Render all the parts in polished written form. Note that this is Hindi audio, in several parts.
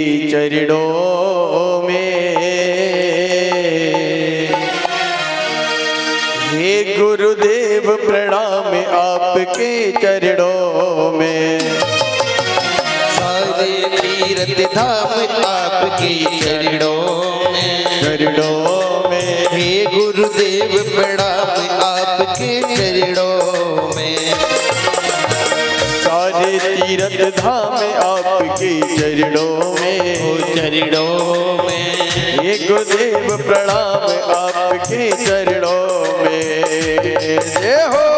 चरणों में। हे गुरुदेव प्रणाम आपके चरणों में। सारे तीर्थ धाम आपके चरणों में। चरणों में हे गुरुदेव प्रणाम आपके चरणों में। सारे तीर्थ धाम आपके चरणों में। चरणों में हे गुरुदेव प्रणाम आपके चरणों में। जय हो।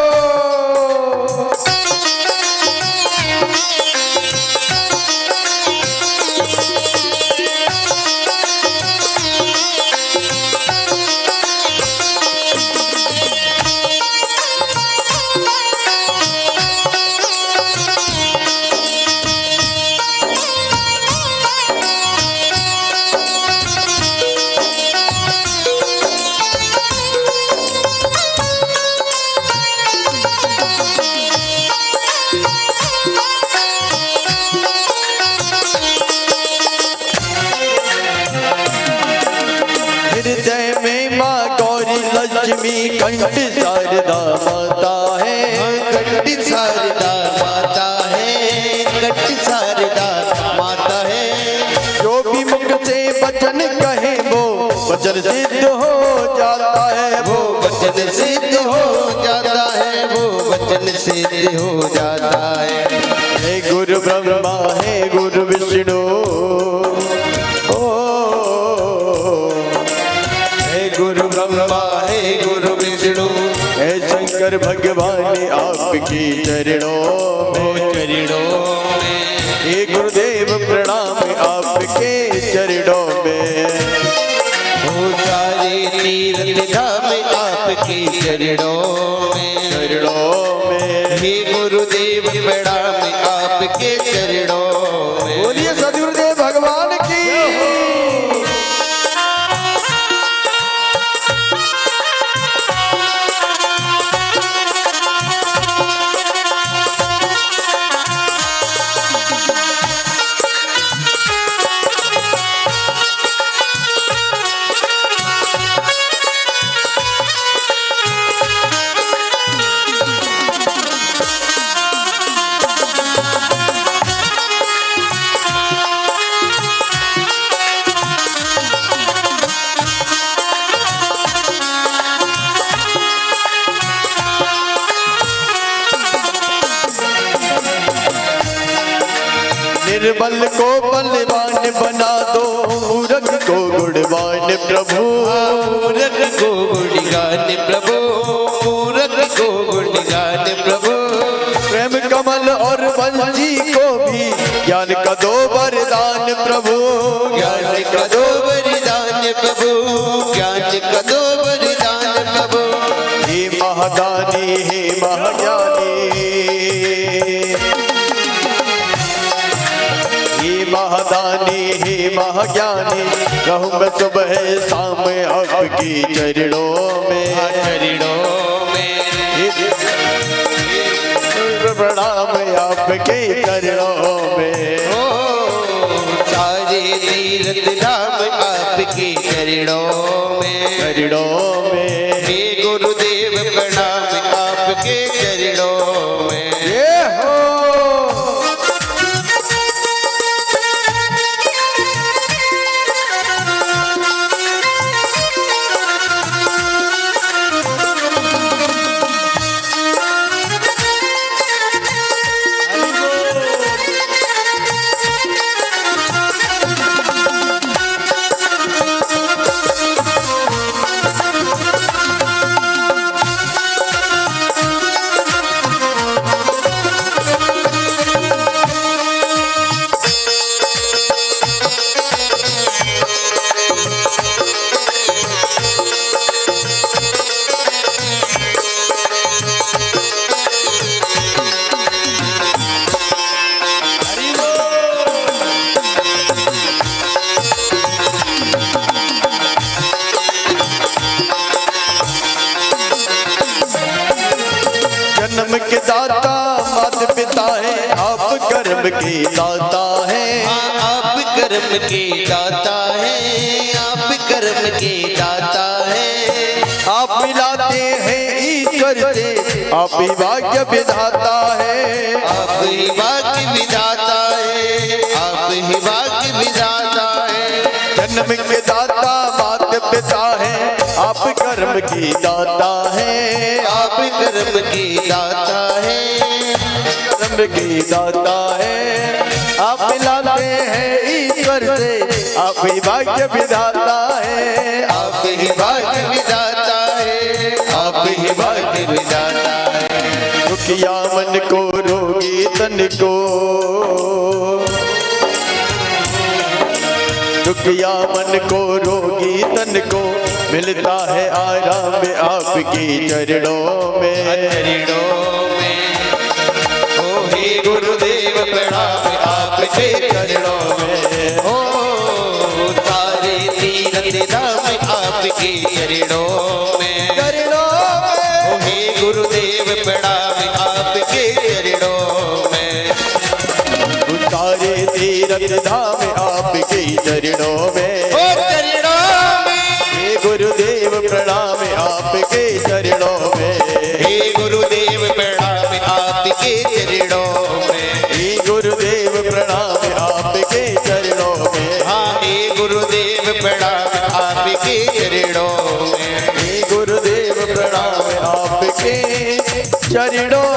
हृदय में माँ गौरी लक्ष्मी कंठ शारदा माता है। कंठ शारदा माता है। कंठ शारदा माता है। जो भी मुख से वचन कहे वो वचन सिद्ध हो जाता है। वो वचन सिद्ध हो जाता है। वो वचन सिद्ध हो जाता है। हे गुरु ब्रह्मा है गुरु विष्णु। गुरु ब्रह्मा है गुरु विष्णु। है शंकर भगवान आपकी चरणों में। चरणों में हे गुरुदेव प्रणाम आपके चरणों में। हो सारे तीर्थ धाम आपके चरणों में। चरणों में हे गुरुदेव प्रणाम आपके चरणों में। बोलिए सदगुरुदेव भगवान की। निर्बल को बलवान बना दो मूर्ख को गुणवान प्रभु। मूर्ख को गुणगान प्रभु। मूर्ख को गुणगान प्रभु। प्रेम कमल और वंशी को भी ज्ञान का दो वरदान प्रभु। ज्ञान का दो वरदान प्रभु। ज्ञान का दो वरदान प्रभु। हे महादानी हे महाज्ञानी। हे महादानी हे महाज्ञानी रहूं मैं सुबह शाम आपकी चरणों में। चरणों में प्रणाम आपके चरणों में। सारे तीर्थ धाम आपके चरणों में। चरणों में हे गुरुदेव प्रणाम आपके चरणों में। ये हो। जन्म के दाता माता पिता है, आप कर्म के दाता है। आप कर्म कर्म के दाता है, आप कर्म के दाता है। आप मिलाते हैं ईश्वर से, आप ही भाग्य विधाता है। आप ही भाग्य विधाता है, आप ही भाग्य विधाता है। जन्म के दाता मात पिता है, आप कर्म की दाता है। आप कर्म के दाता है, कर्म की दाता है। आप मिलाते हैं ईश्वर से, आप ही भाग्य विधाता है। आप ही भाग्य विधाता है, आप ही भाग्य विधाता है। दुखिया मन को रोगी तन को, दुखिया मन को रोगी तन को मिलता है आराम आपकी चरणों में। चरणों में ओ हे गुरुदेव प्रणाम आपके चरणों में। ओ सारे तीरथ धाम आपके चरणों में। चरणों में ओ हे गुरुदेव प्रणाम आपके चरणों में। सारे तीरथ धाम आपके चरणों में। ओ चरणों में हे गुरुदेव प्रणाम आपके चरणों में। हे गुरुदेव प्रणाम आपके चरणों में। हे गुरुदेव प्रणाम आपके चरणों में। हाँ हे गुरुदेव प्रणाम आपके चरणों में। हे गुरुदेव प्रणाम आपके चरणों